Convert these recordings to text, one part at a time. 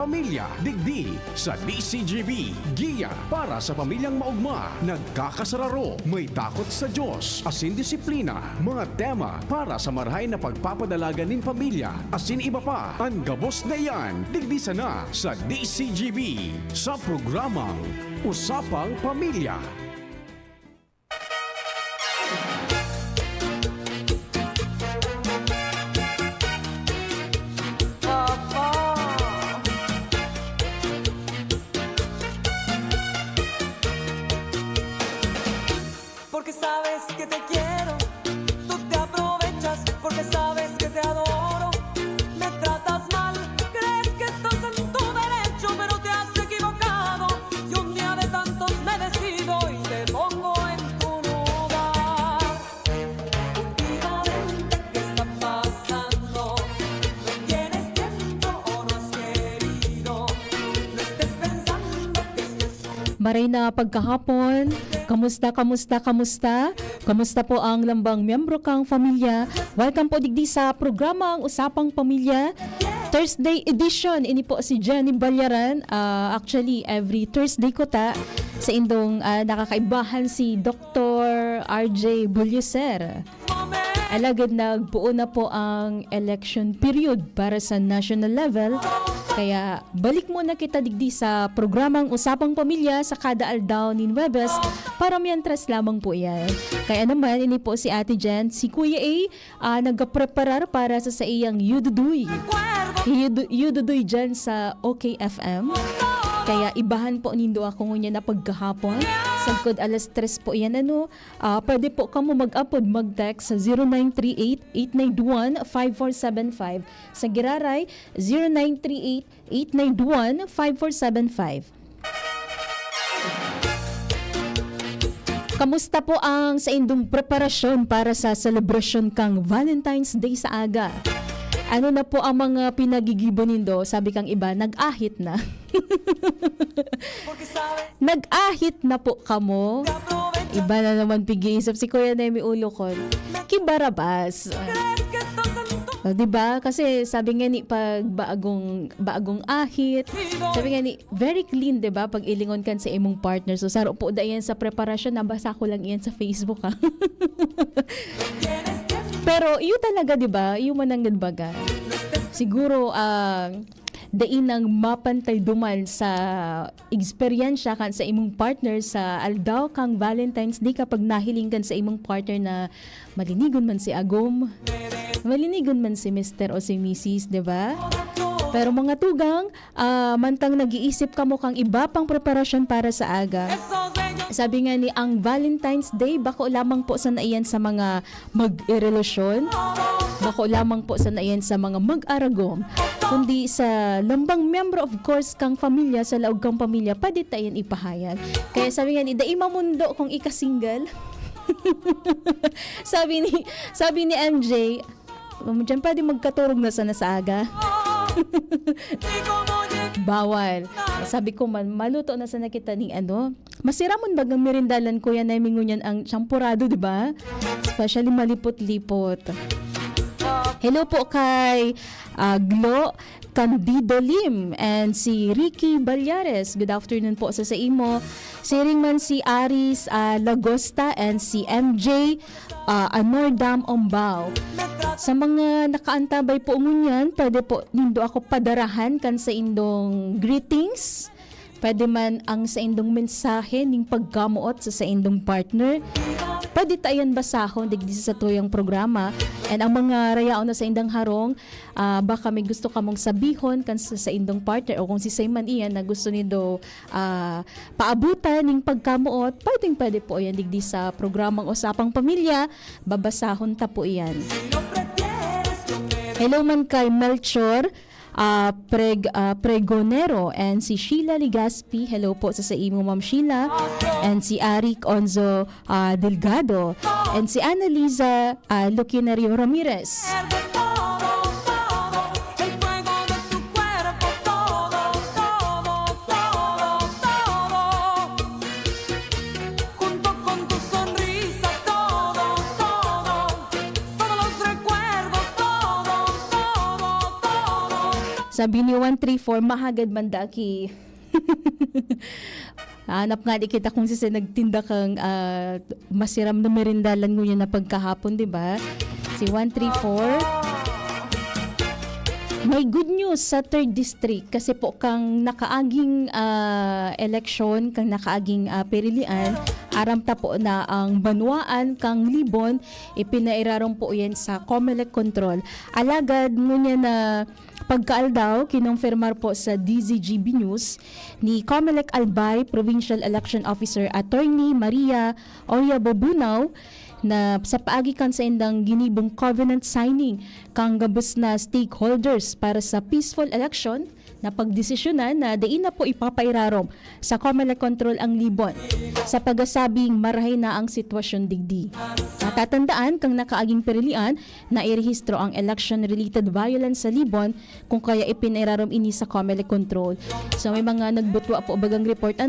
Pamilya, digdi sa DCGB, giya para sa pamilyang maugma, nagkakasararo, may takot sa Diyos, asin disiplina, mga tema para sa marahay na pagpapadalaga nin pamilya, asin iba pa, ang gabos na yan, digdi sana sa DCGB, sa programang Usapang Pamilya. Porque sabes que te quiero, tú te aprovechas porque sabes que te adoro. Me tratas mal, crees que estás en tu derecho, pero te has equivocado. Y un día de tantos me decido y te pongo en tu lugar. Últimamente, ¿qué está pasando? ¿No tienes tiempo o no has querido? No estés pensando que Maray na pagkahapon, kamusta po ang lambang miyembro kang pamilya? Welcome po digdi sa programang Usapang Pamilya Thursday edition. Ini po si Jenny Balyaran. Actually, every Thursday ko ta sa indong nakakaibahan si Dr. RJ Bulyeser. Alagad nagbuo na po ang election period para sa national level. Kaya balik muna kita digdi sa programang Usapang Pamilya sa kada aldaw ni Webes para mientras lamang po yan. Kaya naman, ini po si Ate Jen, si Kuya A, nagpreparar para sa iyang Yududuy. Yududuy dyan sa OKFM. Kaya ibahan po nindo ako ngunya na pagkahapon. Sagkod alas 3 po yan. Pwede po kamo mag-upload, mag-text sa 0938-891-5475. Sa Giraray, 0938-891-5475. Kamusta po ang sa indong preparasyon para sa selebrasyon kang Valentine's Day sa aga? Ano na po ang mga pinagigibo nindo? Sabi kang iba, nag-ahit na. Nag-ahit na po kamo. Iba na naman pigi-isip si Kuya Nemi Ulokon. Kibarabas. Diba? Kasi sabi nga ni pag baagong ahit, sabi nga ni very clean, diba? Pag ilingon kan sa imong partner. So saro po da yan sa preparasyon, nabasa ko lang yan sa Facebook ha. Pero iyo talaga, diba? Iyo mananggad baga. Siguro dain ang mapantay duman sa eksperyensya kan sa imong partner sa aldaw kang Valentine's Day kapag nahiling kan sa imong partner na malinigon man si Agom, malinigon man si Mr. o si Mrs., diba? Pero mga tugang, mantang nag-iisip ka mo kang iba pang preparasyon para sa aga. Sabi nga ni, ang Valentine's Day, bako lamang po sa naiyan sa mga mag-relasyon, bako lamang po sa naiyan sa mga mag-aragom, kundi sa lambang member of course kang pamilya, sa laog kang pamilya, pwede tayo ipahayag. Kaya sabi nga ni, dai mamundo kung ika-single. sabi ni MJ, dyan pwede magkaturog na sana sa aga. Bawal. Sabi ko man, maluto na sana kita ni masiramon bagang merindalan ko yan na mingunyan ang champurado, di ba? Especially malipot-lipot. Hello po kay Glo Candido Lim and si Ricky Balyares. Good afternoon po sa imo. Siring man si Aris Lagosta and si MJ Anordam Ombao. Sa mga nakaantabay po ngunyan, pwede po nindo ako padarahan kan sa indong greetings. Pwede man ang sa indong mensahe ning pagkamuot sa indong partner. Pwede tayan basahon digdi sa tuyang programa. And ang mga rayaon na sa indang harong, baka may gusto ka mong sabihon kan sa indong partner o kung si Sayman iyan na gusto nindo paabutan ning pagkamuot, pwede po yan digdi sa programang Usapang Pamilya, babasahon ta po iyan. Hello man kay Melchor Pregonero and si Sheila Ligaspi. Hello po sa imo Ma'am Sheila. And si Arik Onzo Delgado. And si Annalisa Luquinario Ramirez. Sabi ni 134, mahagad man daki. Hanap nga di kita kung sisa nagtinda kang masiram na merindalan mo na pagkahapon, di ba? Si 134. May good news sa 3rd District kasi po kang nakaaging eleksyon, kang nakaaging perilian, aramta po na ang Banwaan kang Libon, ipinairarong po yan sa COMELEC control. Alagad ngunya na pagkaaldaw, kinonfirmar po sa DZGB News ni COMELEC Albay Provincial Election Officer Attorney Maria Oria Bobunaw na sa paagi kan sa indang ginibong covenant signing kang gabos na stakeholders para sa peaceful election na pagdesisyonan na diin na po ipapairarom sa COMELEC control ang Libon sa pagasabing marahay na ang sitwasyon digdi. Natatandaan kang nakaaging perilian na irehistro ang election-related violence sa Libon kung kaya ipinairarom ini sa COMELEC control. So may mga nagbutwa po bagang report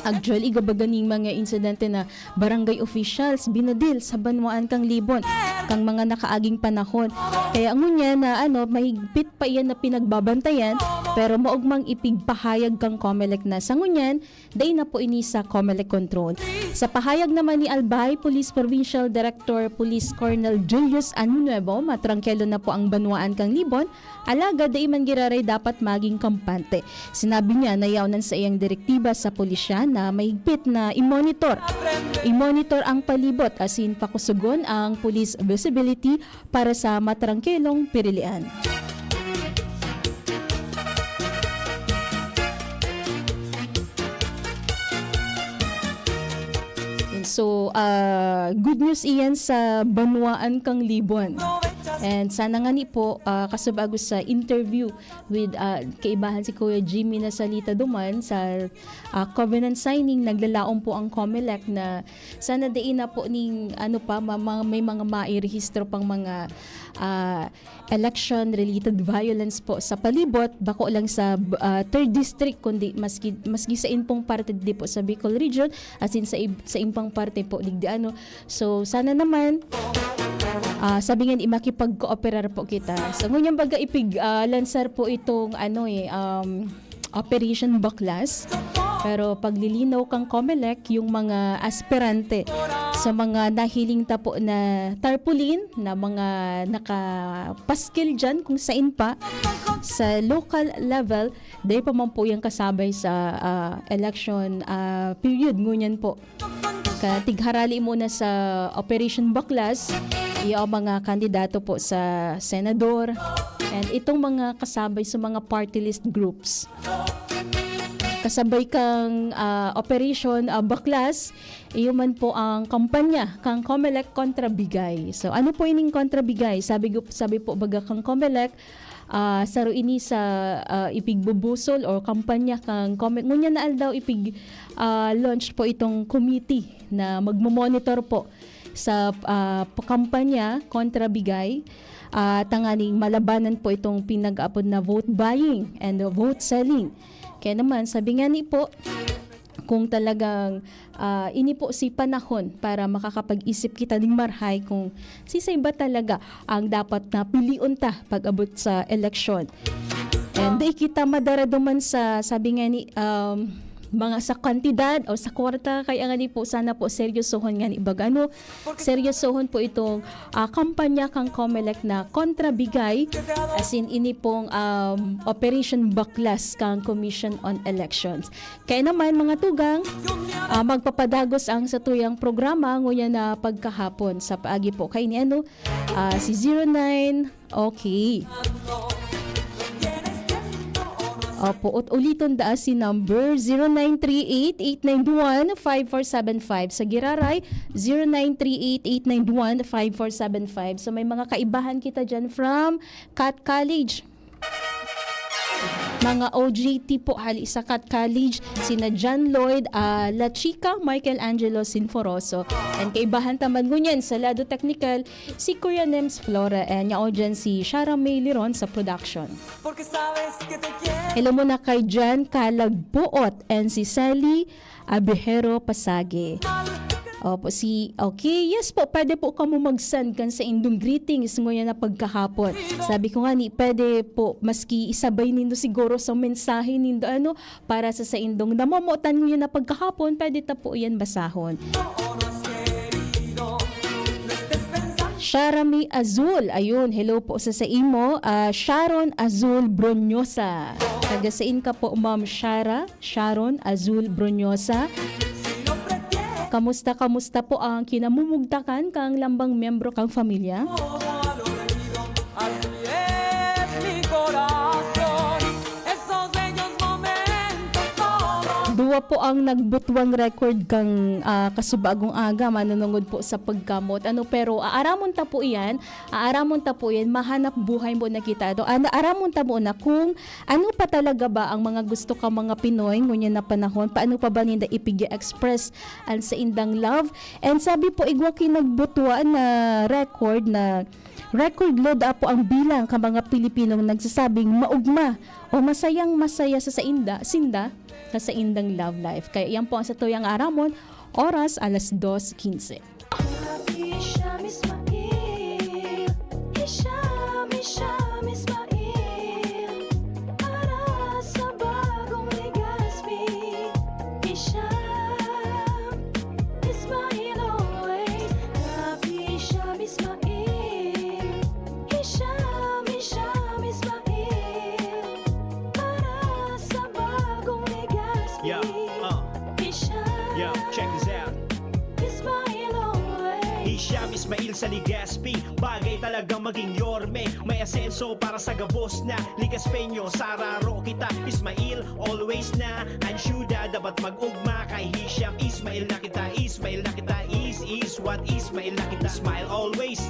actually, gabaganing mga insidente na barangay officials binadil sa Banwaan kang Libon kang mga nakaaging panahon. Kaya ngunya na mahigpit pa iyan na pinagbabantayan pero maugmang ipigpahayag kang COMELEC na sa ngunyan, day na po ini sa COMELEC control. Sa pahayag naman ni Albay Police Provincial Director Police Colonel Julius Anunuevo, matrangkelo na po ang Banwaan kang Libon, alaga day man giraray dapat maging kampante. Sinabi niya na yawnan sa iyang direktiba sa pulisya na mahigpit na i-monitor ang palibot asin pakusugon ang police visibility para sa matrangkelong perilian. So, good news iyan sa Banwaan kang Libon. And sana nga ni po, kasabago sa interview with kaibahan si Kuya Jimmy na salita duman sa covenant signing, naglalaon po ang COMELEC na sana diin na po ning may mga mairehistro pang mga election-related violence po sa palibot, bako lang sa 3rd District, kundi maski sa inpong parte di po sa Bicol Region, as in sa impang parte po digdiano. So, sana naman, sabi nga makipag-cooperar po kita. So, ngunyang baga ipig-lansar po itong Operation Baklas. Pero paglilinaw kang COMELEC, yung mga aspirante sa mga nahiling tapo na tarpaulin na mga nakapaskil dyan kung sain pa sa local level, dahil pa man po yung kasabay sa election period. Ngunyan po. Tigharali muna sa Operation Baklas, yung mga kandidato po sa senador and itong mga kasabay sa mga party list groups. Kasabay kang Operation Baklas, iyon man po ang kampanya kang COMELEC kontra bigay. So ano po ining kontra bigay? Sabi po baga kang COMELEC, saro ini sa ipigbubusol or kampanya kang COMELEC. Ngunya na aldaw launch po itong committee na magmo-monitor po sa kampanya kontra bigay. Tanganing malabanan po itong pinag-aapod na vote buying and vote selling. Kaya naman, sabi nga ni po, kung talagang ini po si panahon para makakapag-isip kita ding marhay kung sisay ba talaga ang dapat na piliun ta pag-abot sa eleksyon. And di kita madaraduman sa, sabi nga ni, mga sa kantidad o sa kwarta, kaya nga ni po sana po seryosohon nga ni bagano. Seryosohon po itong kampanya kang COMELEC na kontra bigay, as in ini pong Operation Baklas kang Commission on Elections. Kaya naman mga tugang, magpapadagos ang satuyang programa nguya na pagkahapon sa paagi po kay ni si 09, okay. Opo, uliton da si number 0938-891-5475. Sa Giraray, 0938-891-5475. So may mga kaibahan kita dyan from Cat College. Mga OJT po hali sa Cat College, sina John Lloyd, La Chica, Michael Angelo Sinforoso. And kaibahan taman ngunyan sa Lado Technical, si Kuya Nems Flora, and yao dyan si Shara May Liron sa production. Hello muna kay Jan Kalagbuot and si Sally Abihero Pasage. Opo, okay, yes po, pwede po ka mo mag-send kan sa indong greetings ngayon na pagkahapon. Sabi ko nga ni, pwede po, maski isabay nindo siguro sa mensahe nindo, para sa indong namamutan ngayon na pagkahapon, pwede ta po yan basahon. Sharami Azul, ayun, hello po sa imo, Sharon Azul Bronyosa. Tagasain ka po, Ma'am Sharon Azul Bronyosa. Kamusta po ang kinamumugtakan kang lambang miyembro kang pamilya? Así es mi corazón, esos bellos momentos todos. Duwa po ang nagbutwang record kang kasubagong aga manunungod po sa pagkamot. Pero aaramon ta po yan, mahanap buhay mo na kita. Aaramon ta mo na kung ano pa talaga ba ang mga gusto ka mga Pinoy ngunyan na panahon, paano pa ba ninda ipig-express ang sa indang love. And sabi po, igwa kinagbutwa na record load po ang bilang ka mga Pilipinong nagsasabing maugma o masayang masaya sa sinda sa indang love life. Kaya yan po ang sa tuyang aramon, oras 2:15. Hisham Ismail, para sa bagong Legazpi. Hisham Ismail always, Happy Hisham Ismail. Hisham Ismail, para sa bagong Legazpi. Yeah, Hisham yo, check this out. Ismail always. Hisham Ismail sa Legazpi, bagay talagang maging yorme. May asenso para sa gabos na Ligaspeño, sararo kita Ismail, always na ansyuda, dapat mag-ugma kay Hisham Ismail na kita, Ismail na kita, is what Ismail na kita, smile always.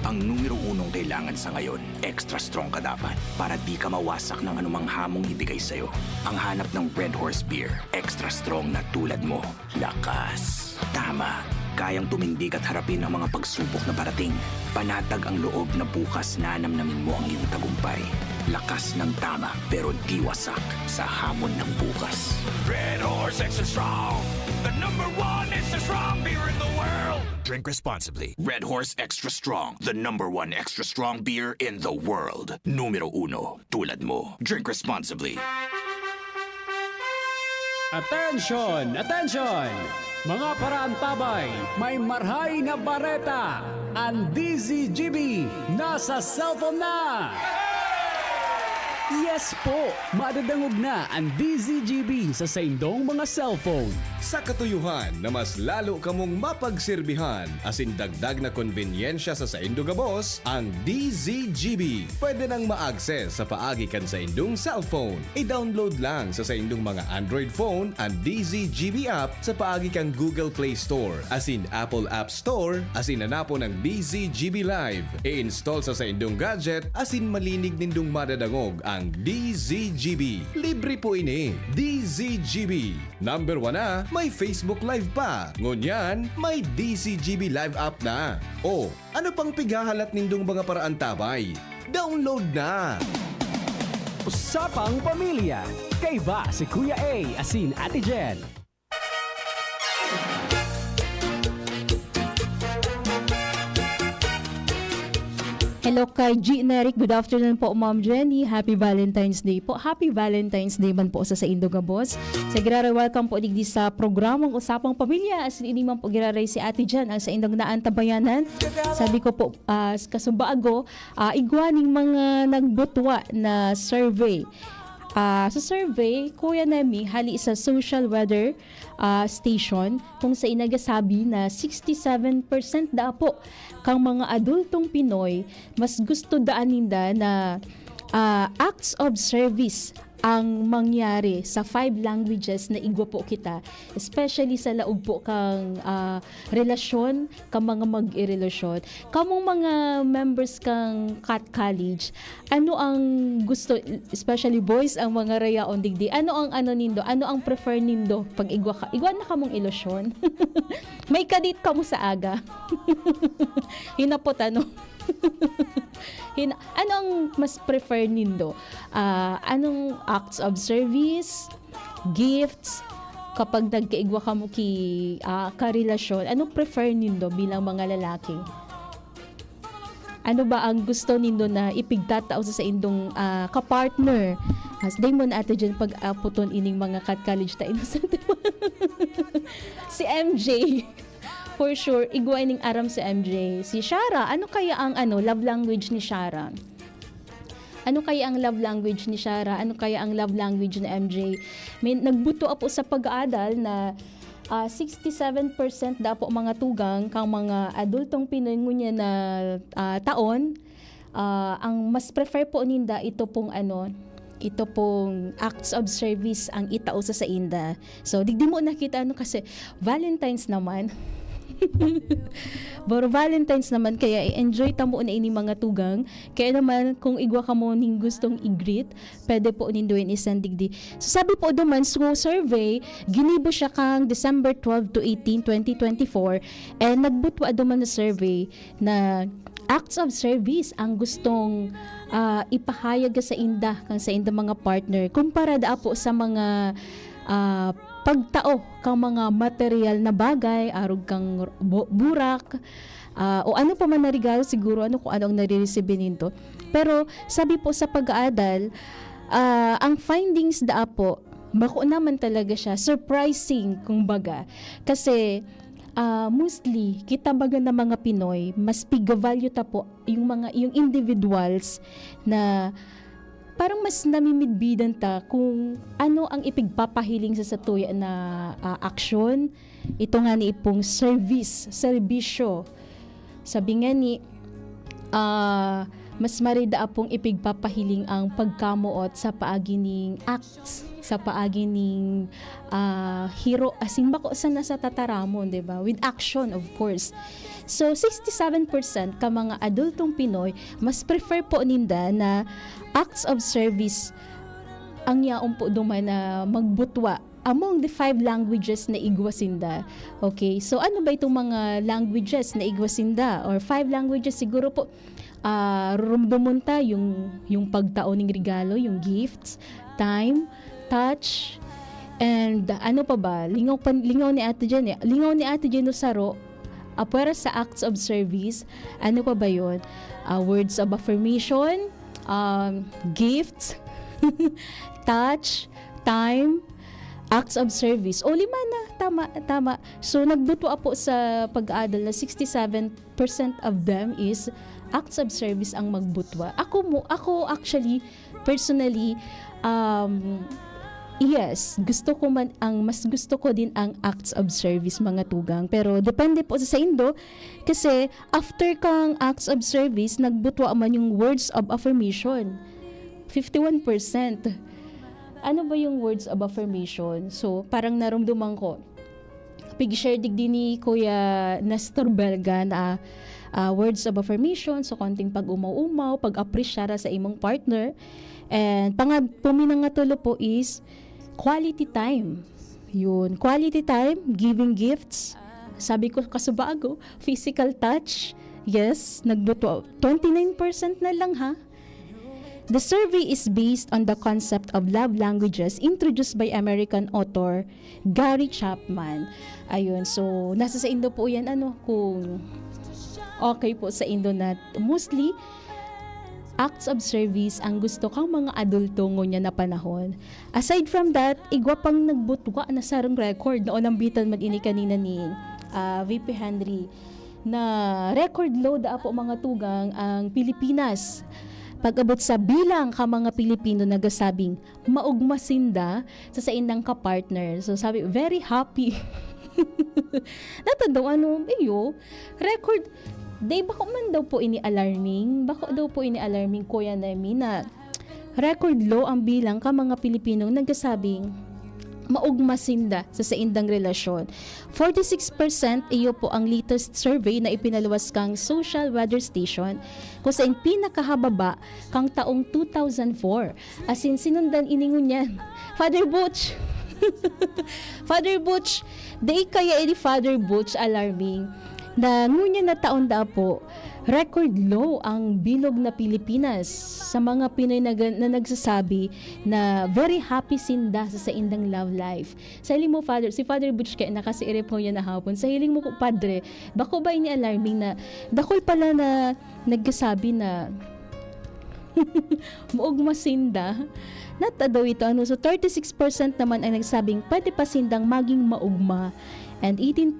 Ang numero unong kailangan sa ngayon, extra strong ka dapat para di ka mawasak ng anumang hamong ibigay sa'yo. Ang hanap ng Red Horse Beer, extra strong na tulad mo. Lakas. Tama. Kayang tumindig at harapin ang mga pagsubok na parating. Panatag ang loob na bukas na namnamin mo ang iyong tagumpay. Lakas ng tama pero di wasak sa hamon ng bukas. Red Horse Extra Strong, the #1 extra strong beer in the world. Drink responsibly. Red Horse Extra Strong, the #1 extra strong beer in the world. Numero 1, tulad mo. Drink responsibly. Attention! Attention! Mga paraantabay, may marhay na bareta. Ang DZGB nasa cellphone na! Yes po! Madadangog na ang DZGB sa saindong mga cellphone. Sa katuyuhan na mas lalo kamong mapagsilbihan asin dagdag na konbinyensya sa saindo gabos, ang DZGB pwede nang ma-access sa paagi kan sa indong cellphone. I-download lang sa saindong mga Android phone ang DZGB app sa paagi kan Google Play Store asin Apple App Store asin hanapo ng DZGB Live. I-install sa saindong gadget asin malinig nindong madadangog ang DZGB. Libre po ini. DZGB. Number 1 na, may Facebook Live pa. Ngunyan, may DZGB Live app na. O, ano pang pigahalat nindong mga paraantabay? Download na! Usapang Pamilya. Kay ba si Kuya A asin Ate Jen? Hello kay G. Neric. Good afternoon po, Ma'am Jenny. Happy Valentine's Day po. Happy Valentine's Day man po sa Indoga Boss. Sa giraray welcome po digdi sa programang Usapang Pamilya. As ini man po giraray si Ate Jan ang sa Indog Naantabayanan. Sabi ko po, kasubaago, igwaning mga nagbutwa na survey. Sa survey, Kuya Nemi, hali sa social weather station kung sa inagasabi na 67% da po kang mga adultong Pinoy mas gusto daan ninda na acts of service ang mangyari sa 5 languages na igwa po kita, especially sa laog po kang relasyon, kang mga mag-relasyon. Kamong mga members kang Cat College, ano ang gusto, especially boys, ang mga rayaon digdi, ano ang nindo, ano ang prefer nindo pag igwa ka? Igwa na kamong ilusyon. May kadit kamo sa aga. Hinapot ano ang mas prefer nindo? Anong acts of service, gifts, kapag nagkaigwa ka mo karelasyon, ano prefer nindo bilang mga lalaki? Ano ba ang gusto nindo na ipigtatao sa indong kapartner? As day mo na ate dyan pag aputon ining mga kat-college ta innocent. Si MJ. For sure, igwa ining aram si MJ. Si Shara, ano kaya ang love language ni Shara? Ano kaya ang love language ni Shara? Ano kaya ang love language ni MJ? May nagbuto po sa pag-aadal na 67% dapo mga tugang kang mga adultong Pinoy ngunya na taon, ang mas prefer po ninda ito pong acts of service ang itao sa inda. So digdi mo nakita kasi Valentine's naman. Boro Valentine's naman, kaya i-enjoy tamo na ini mga tugang. Kaya naman kung igwa ka mo ning gustong i-greet, pwede po ninduin isang digdi. So sabi po duman so survey ginibo siya kang December 12 to 18, 2024, and nagbutwa duman na survey na acts of service ang gustong ipahayag sa inda kang sa inda mga partner kumpara da po sa mga pagtao kang mga material na bagay, arog kang burak, o ano pa man na regalo siguro, kung ano ang nare-receive nito. Pero sabi po sa pag-aadal, ang findings da po, bako naman talaga siya, surprising kumbaga. Kasi mostly, kita baga na mga Pinoy, mas piga-value ta po yung individuals na parang mas namimidbidan ta kung ano ang ipigpapahiling sa satuya na aksyon. Ito nga ni ipong serbisyo. Sabi nga ni, mas marida pong ipigpapahiling ang pagkamuot sa paagining acts, sa paagining hero, asing bako sa nasa tataramon, diba? With action, of course. So, 67% ka mga adultong Pinoy, mas prefer po ninda na acts of service ang yaong po duman na magbutwa among the 5 languages na igwasinda. Okay, so ano ba itong mga languages na igwasinda? Or 5 languages siguro po, rumdumunta yung pagtao ng regalo, yung gifts, time, touch, and ano pa ba? Lingaw ni Ate Jen no saro, para sa acts of service, ano pa ba yun? Words of affirmation, gifts, touch, time, acts of service. O 5 na, tama. So nagbutwa po sa pag-aadal na 67% of them is acts of service ang magbutwa. Ako actually, personally, yes, mas gusto ko din ang acts of service mga tugang. Pero depende po sa indo kasi after kang acts of service, nagbutwa man yung words of affirmation. 51%. Ano ba yung words of affirmation? So, parang naramdaman ko. Pig-share digdi ni Kuya Nestor Belga na words of affirmation, so konting pag-umaw-umaw, pag-appreciate sa imong partner. And puminang nga tulo po is quality time. Yun, quality time, giving gifts. Sabi ko kasubago, physical touch. Yes, nagbuto. 29% na lang ha. The survey is based on the concept of love languages introduced by American author Gary Chapman. Ayun, so nasa sa Indo po yan kung okay po sa Indo na mostly acts of service ang gusto kang mga adulto ngunya na panahon. Aside from that, igwa pang nagbutwa na sarang record na onambitan man ini kanina ni VP Henry na record low da po mga tugang ang Pilipinas. Pag-abot sa bilang ka mga Pilipino nagasabing maugmasinda sa indang ka-partner. So sabi, very happy. Natanda record. Bako man daw po ini-alarming. Kuya Nemi na record low ang bilang ka mga Pilipino nagasabing maugmasinda sa indang relasyon. 46% iyo po ang latest survey na ipinaluwas kang Social Weather Station kung saan pinakahababa kang taong 2004. As in, sinundan iningon yan. Father Butch. Father Butch. Day kaya ini Father Butch alarming na ngunya na taon da po record low ang bilog na Pilipinas sa mga Pinoy na nagsasabi na very happy sinda sa indang love life. Sa hiling mo, Father, si Father Butch kaya nakasiire po niya na hapon. Sa hiling mo, Padre, bako ba ini alarming na dakol pala na nagsasabi na muog masinda? Nata daw ito. So 36% naman ay nagsabing pwede pa sindang maging maugma. And 18%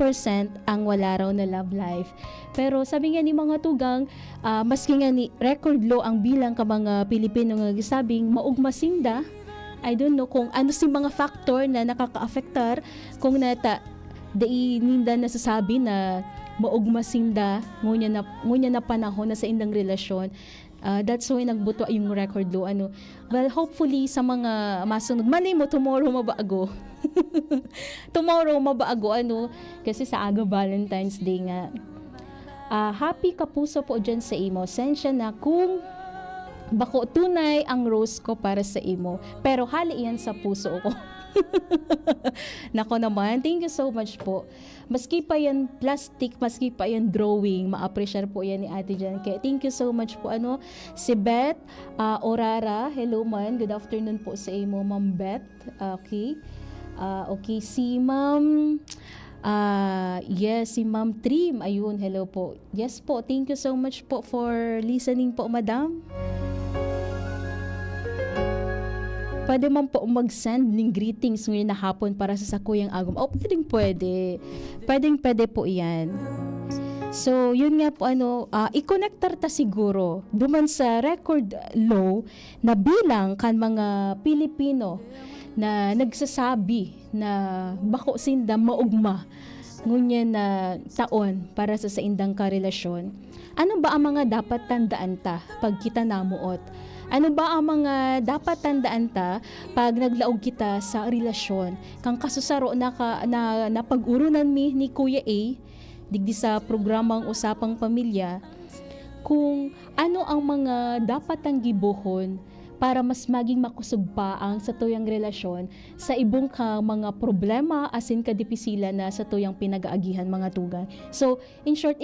ang wala raw na love life. Pero sabi nga ni mga tugang, maski nga ni record low ang bilang ka mga Pilipino nga sabing maugma sinda, I don't know kung ano si mga factor na nakaka-affectar kung nata dai ninda nasasabi na maugma sinda ngunya na panahon na sa indang relasyon. That's why nagbuto yung record low. Well, hopefully sa mga masunod, malay mo tomorrow mabago. Tomorrow mabago kasi sa aga Valentine's Day nga. Happy kapuso po dyan sa imo. Sensya na kung bako tunay ang rose ko para sa imo. Pero hali yan sa puso ko. Nako naman, thank you so much po. Maski pa yan plastic, maski pa yan drawing, ma-appreciate po yan ni Ate Jan. Kaya thank you so much po. Si Beth Orara, hello man, good afternoon po sa imo, Ma'am Beth. Okay. Okay, si Ma'am yes, si Ma'am Trim, ayun, hello po. Yes po, thank you so much po for listening po, Madam. Pwede man po mag-send ng greetings ngayon na hapon para sa Sakuyang Agom. Pwede. Pwede po iyan. So, yun nga po i-connectar ta siguro duman sa record low na bilang kan mga Pilipino na nagsasabi na bako sinda maugma ngunyan na taon para sa indang karelasyon. Ano ba ang mga dapat tandaan ta pag kita namuot? Ano ba ang mga dapat tandaan ta pag naglaog kita sa relasyon? Kang kasusaro na pag-urunan ni Kuya A, digdi sa programang Usapang Pamilya, kung ano ang mga dapat ang gibuhon para mas maging makusog pa ang sa tuyang relasyon sa ibong ka mga problema asin kadipisilan na sa tuyang pinag-aagihan mga tugan. So, in short,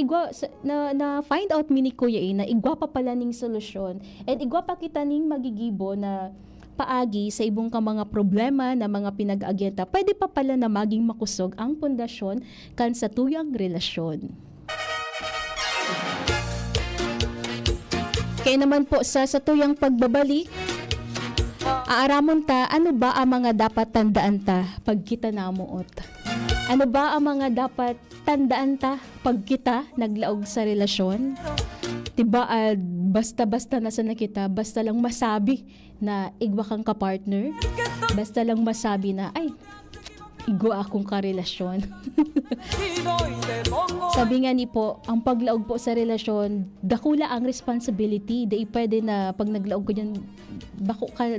na find out ni Kuya A na igwa pa pala ning solusyon and igwa pa kita ning magigibo na paagi sa ibong ka mga problema na mga pinag-aagihan ta. Pwede pa pala na maging makusog ang pundasyon kan sa tuyang relasyon. Kaya naman po sa tuyang pagbabalik, aaramon ta, ano ba ang mga dapat tandaan ta pag kita namuot? Ano ba ang mga dapat tandaan ta pag kita naglaog sa relasyon? Diba, basta-basta na sa nakita, basta lang masabi na igwa kang kapartner, basta lang masabi na, ay, igwa akong karelasyon. Sabi nga ni po, ang paglaog po sa relasyon, dakula ang responsibility. Di pwede na pag naglaog ko dyan, bako ka,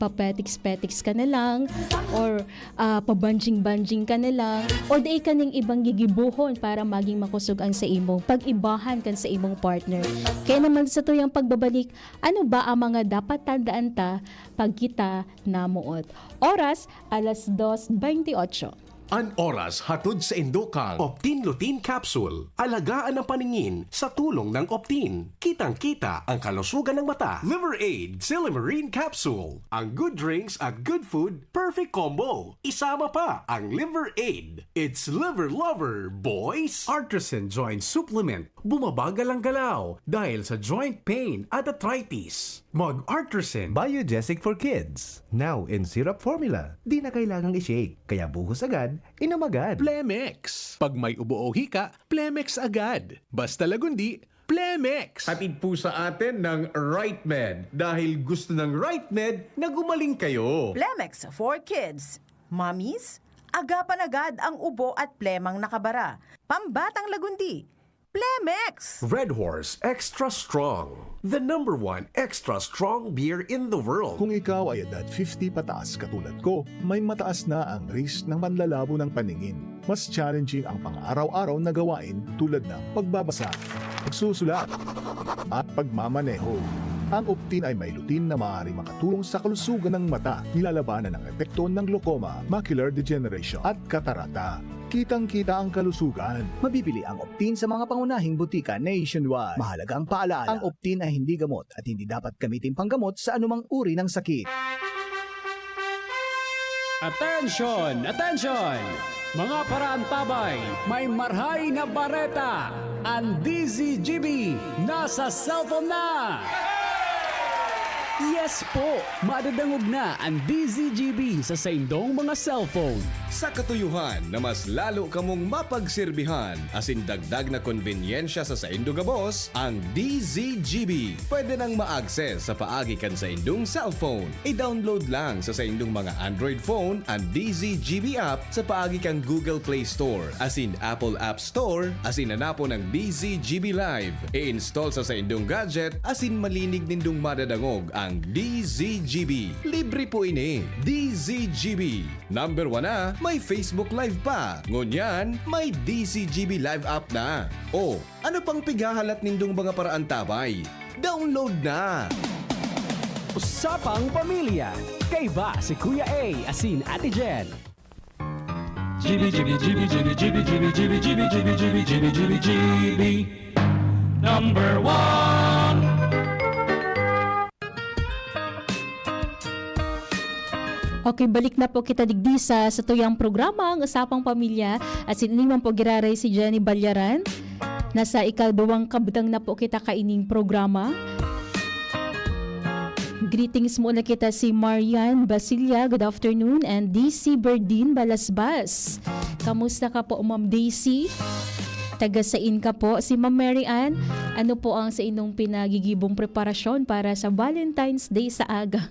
papetiks-petiks ka na lang, or pabanjing-banjing ka na lang, or di ka ning ibang gigibuhon para maging makusog ang sa imong pag-ibahan kan sa imong partner. Kaya naman sa tuyang pagbabalik, ano ba ang mga dapat tandaan ta pag kita namuot? Oras, alas 2:28. An oras hatod sa Indokang Optin Lutein Capsule. Alagaan ang paningin sa tulong ng Optin. Kitang-kita ang kalusugan ng mata. Liver Aid Silimarine Capsule. Ang good drinks at good food, perfect combo. Isama pa ang Liver Aid. It's liver lover, boys! Artisan Joint Supplement. Bumabagal ang galaw dahil sa joint pain at arthritis. Mag-Artisan. Biogesic for Kids. Now in syrup formula. Di na kailangang i-shake. Kaya buhos agad, inom agad. Plemex. Pag may ubo o hika, Plemex agad. Basta lagundi, Plemex. Hatid po sa atin ng Right Med dahil gusto ng Right Med na gumaling kayo. Plemex for Kids. Mommies, agapan agad ang ubo at plemang nakabara. Pambatang lagundi, Plemex. Red Horse Extra Strong. The #1 extra strong beer in the world. Kung ikaw ay edad 50 pataas katulad ko, may mataas na ang risk ng panlalabo ng paningin. Mas challenging ang pang-araw-araw na gawain tulad ng pagbabasa, pagsusulat, at pagmamaneho. Ang Optin ay may lutin na maaari makatulong sa kalusugan ng mata, nilalabanan ng epekto ng glaucoma, macular degeneration at katarata. Kitang-kita ang kalusugan. Mabibili ang Optin sa mga pangunahing butika nationwide. Mahalaga ang paalaala. Ang Optin ay hindi gamot at hindi dapat gamitin panggamot sa anumang uri ng sakit. Attention! Attention! Mga paraantabay, may marhay na bareta. Ang DZGB nasa cellphone na! Yes po! Madadangog na ang DZGB sa saindong mga cellphone. Sa katuyuhan na mas lalo kamong mapagsilbihan, asin dagdag na konbinyensya sa saindo gabos, ang DZGB pwede nang ma-access sa paagi kan sa indong cellphone. I-download lang sa saindong mga Android phone ang DZGB app sa paagi kan Google Play Store, asin Apple App Store, asin hanapo ng DZGB Live. I-install sa saindong gadget, asin malinig nindong madadangog ang DZGB. Libre po ini. DZGB. Number 1 na, may Facebook Live pa. Ngunyan, may DZGB Live app na. O, ano pang pigahalat nindong mga paraan tabay? Download na! Usapang Pamilya. Kay ba si Kuya A asin Ate Jen? GB Number 1. Okay, balik na po kita digdi sa tuyang programa ang Usapang Pamilya at siniman po giraray si Jenny Balyaran. Nasa ikadawang kabutang na po kita kaining programa. Greetings muna kita si Marian Basilia, good afternoon, and DC Berdin Balasbas. Kamusta ka po, Ma'am Daisy? Taga-sain ka po. Si Ma'am Mary Ann, ano po ang sa inyong pinagigibong preparasyon para sa Valentine's Day sa aga?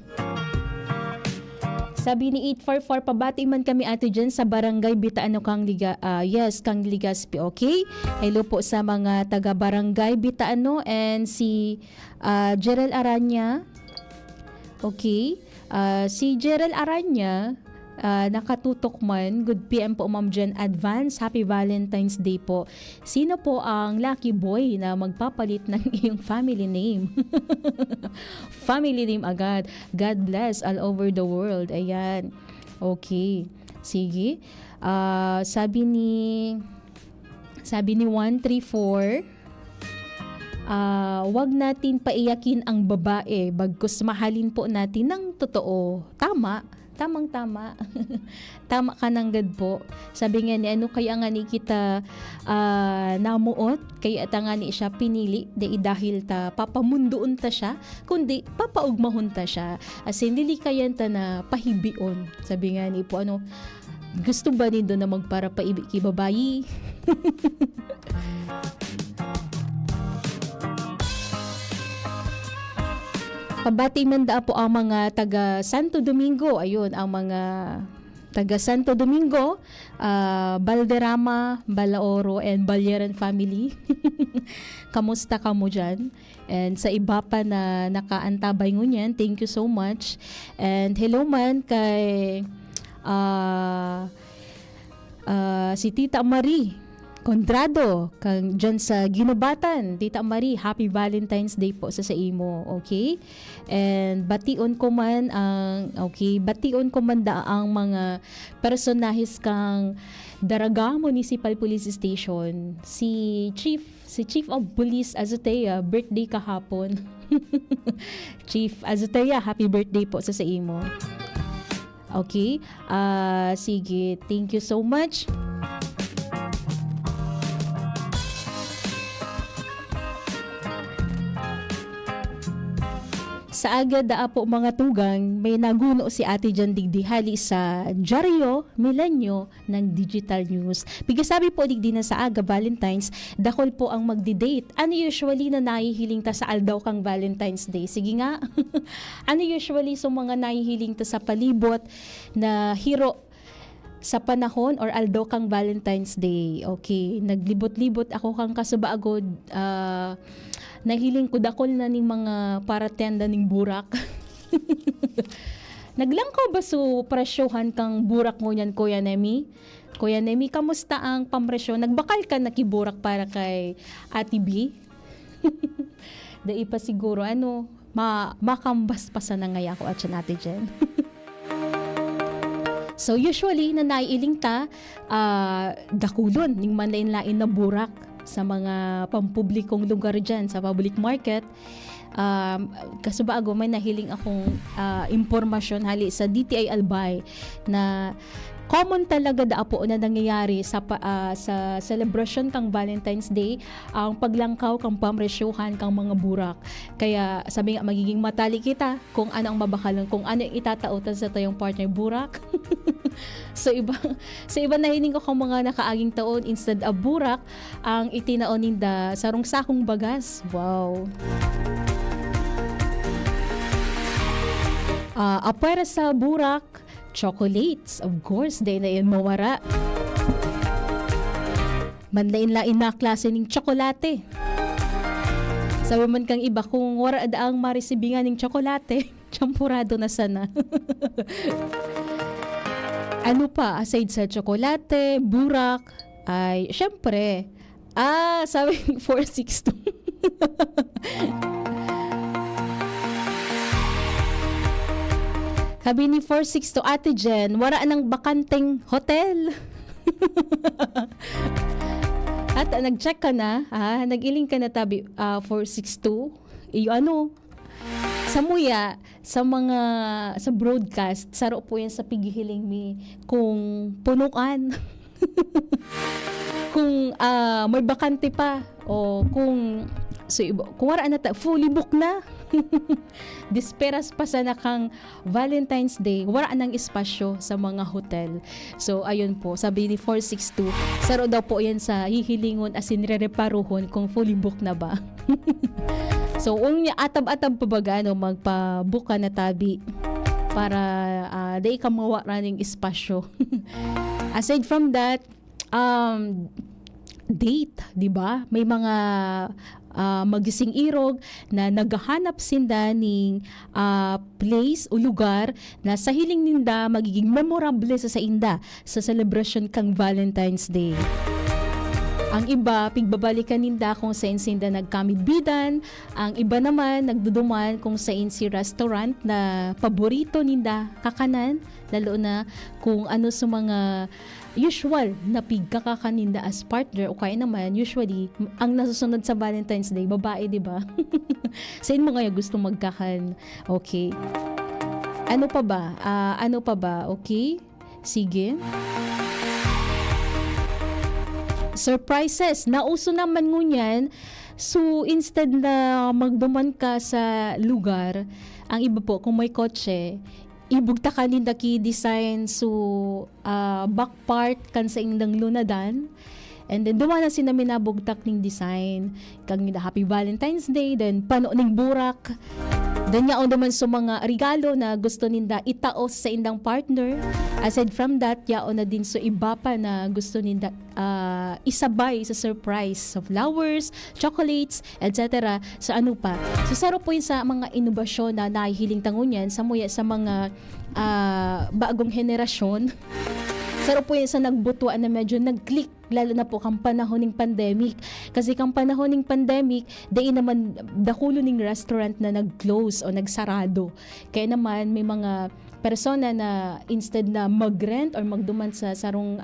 Sabi ni 844, pabati man kami Ate Jen sa Barangay Bitaano Kang Kang Ligaspi, okay? Hello po sa mga taga Barangay Bitaano and si Gerald Aranya. Okay? Si Gerald Aranya, nakatutok man. Good PM po, Ma'am Jen. Advance Happy Valentine's Day po. Sino po ang lucky boy na magpapalit ng iyong family name? Family name agad. God bless all over the world. Ayan. Okay. Sige. Sabi ni 134, wag natin paiyakin ang babae bagkus mahalin po natin ng totoo. Tama. Tamang-tama. Tama ka nang gad po. Sabi nga ni, ano kaya nga ni kita namuot, kaya ta nga ni siya pinili, dahil ta papamundoon ta siya, kundi papaugmahon ta siya. As in, dili kayan ta na pahibion. Sabi nga ni po, ano, gusto ba nindo na magpara paibig kay babayi? Pabati man da po ang mga taga Santo Domingo. Ayun, ang mga taga Santo Domingo, Balderrama, Balaoro, and Balyaran family. Kamusta ka mo dyan? And sa iba pa na nakaantabay ngunyan, thank you so much. And hello man kay si Tita Marie Condrado, kang dyan sa Ginubatan. Tita Marie, Happy Valentine's Day po sa imo, okay? And bation ko man da ang mga personahes kang Daraga Municipal Police Station. Si Chief of Police Azotea, birthday kahapon. Chief Azotea, happy birthday po sa imo. Okay? Sige, thank you so much. Sa aga da po mga tugang, may naguno si Ate Jan Digdihali sa Diaryo Milenyo ng Digital News. Bigasabi po digdi na sa aga Valentine's, dakol po ang magdi-date. Ano usually na nahihiling ta sa aldaw kang Valentine's Day? Sige nga. Ano usually sa mga nahihiling ta sa palibot na hero sa panahon or aldaw kang Valentine's Day? Okay, naglibot-libot ako kang kasubaagod, nahiling ko dakol na ning mga paratenda ning burak. Naglangkaw ba so presyohan kang burak mo yan, Kuya Nemi? Kuya Nemi, kamusta ang pampresyo? Nagbakal ka nakiburak para kay Ate B? Dai pa siguro, ano, makambas pa sa nangaya ko at siya natin dyan. So usually na naiiling ta dakulon ning manlain-lain na burak sa mga pampublikong lugar dyan sa public market. Kasubago may nahiling akong impormasyon hali sa DTI Albay na common talaga daapo na nangyayari sa celebration kang Valentine's Day ang paglangkaw kang pamresyuhan kang mga burak. Kaya sabi nga magiging matali kita kung ano ang mabakalan, kung ano yung itatautan sa tayong partner burak. So iba nahiling ko kung mga nakaaging taon instead of burak ang itinaon ninda sarong sakong bagas. Wow. Apara sa burak, chocolates, of course, day na yun mawara. Manlain-lain na klase ng tsokolate. Sabi man kang iba, kung wara daang maresibingan ng tsokolate, champurado na sana. Ano pa, aside sa tsokolate, burak, ay, syempre, sabi ng 462. Sabi ni 462, Ate Jen, wala ng bakanteng hotel. At nag-check ka na, nag-iling ka na tabi 462. Sa muya, sa broadcast, saro po yan sa pigihiling mi kung punukan. Kung may bakante pa o kung wala na fully book na. Disperas pa sana kang Valentine's Day, wala nang espasyo sa mga hotel. So ayun po, sabi ni 462, saro daw po yan sa hihilingon as in re-reparuhon kung fully book na ba. So niya atab-atab pa baga magpa-book ka na tabi para day ka mawala ng espasyo. Aside from that, date, di ba? May mga magising irog na naghahanap sinda ning place o lugar na sa hiling ninda magiging memorable sa inda sa celebration kang Valentine's Day. Ang iba, pigbabalikan ninda kung saan sinda nagkamidbidan. Ang iba naman, nagduduman kung saan si restaurant na paborito ninda kakanan. Lalo na kung ano sa mga usual na pigkakakaninda as partner o kaya naman, usually, ang nasusunod sa Valentine's Day, babae, di ba? Saan mo kaya gusto magkakan? Okay. Ano pa ba? Okay? Sige. Surprises. Nauso naman ngunyan. So, instead na magduman ka sa lugar, ang iba po, kung may kotse, ibugta ka ninda ki design so back part kan sa indang lunadan. And then duman na sina minabugtak ning design kang Happy Valentine's Day, then pano ning burak. Then yaon naman sa mga regalo na gusto ninda itaos sa indang partner. Aside from that, yaon na din so iba pa na gusto ninda isabay sa surprise of flowers, chocolates, etc. So ano pa? So saro po yun sa mga inobasyon na nahihiling tangunyan sa mga bagong henerasyon. Saro po yun sa nagbutuan na medyo nag-click, lalo na po kang panahon ng pandemic. Kasi kang panahon ng pandemic, dahi naman dakulo ng restaurant na nag-close o nagsarado. Kaya naman may mga persona na instead na mag-rent or magduman sa sarong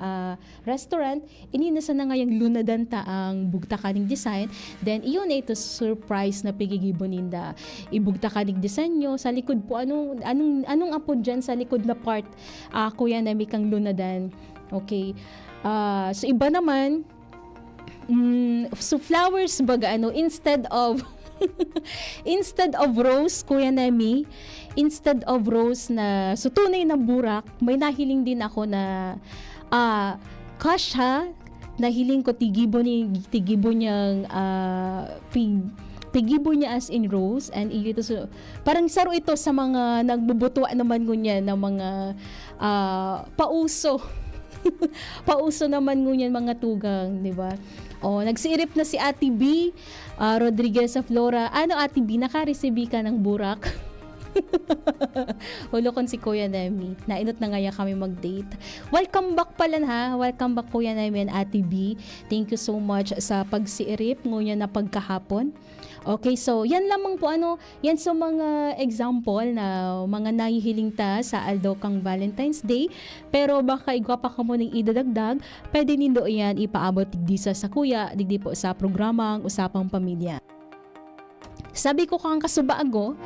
restaurant, ininasa na ngayong lunadanta ang bugta kaning design. Then iyon na ito surprise na pigigibon ninda. Ibugta kaning design nyo sa likod po. Anong apo dyan sa likod na part? Kuya na may kang lunadan. Okay. So iba naman, so flowers baga instead of rose, Kuya Nemi, instead of rose na so tunay na burak, may nahiling din ako na kasha, nahiling ko tigibo niyang tigibo niya as in rose, and ito so, parang saro ito sa mga nagbubutuan naman ngunya ng mga pauso. Pauso naman ngunyan mga tugang, di ba? Nagsiirip na si Ate B Rodriguez sa Flora. Ano Ate B, naka-receive ka ng burak? Hulokon si Kuya Nemi. Nainot na ngaya kami mag-date. Welcome back pala ha. Welcome back Kuya Nemi and Ate B. Thank you so much sa pagsiirip ngunyan na pagkahapon. Okay, so yan lamang po yan sa mga example na mga nahihiling ta sa aldaw kang Valentine's Day. Pero baka igwa pa ka mo ng idadagdag, pwede nindo yan ipaabot digdi sa kuya, digdi po sa programang Usapang Pamilya. Sabi ko kang kasubaago,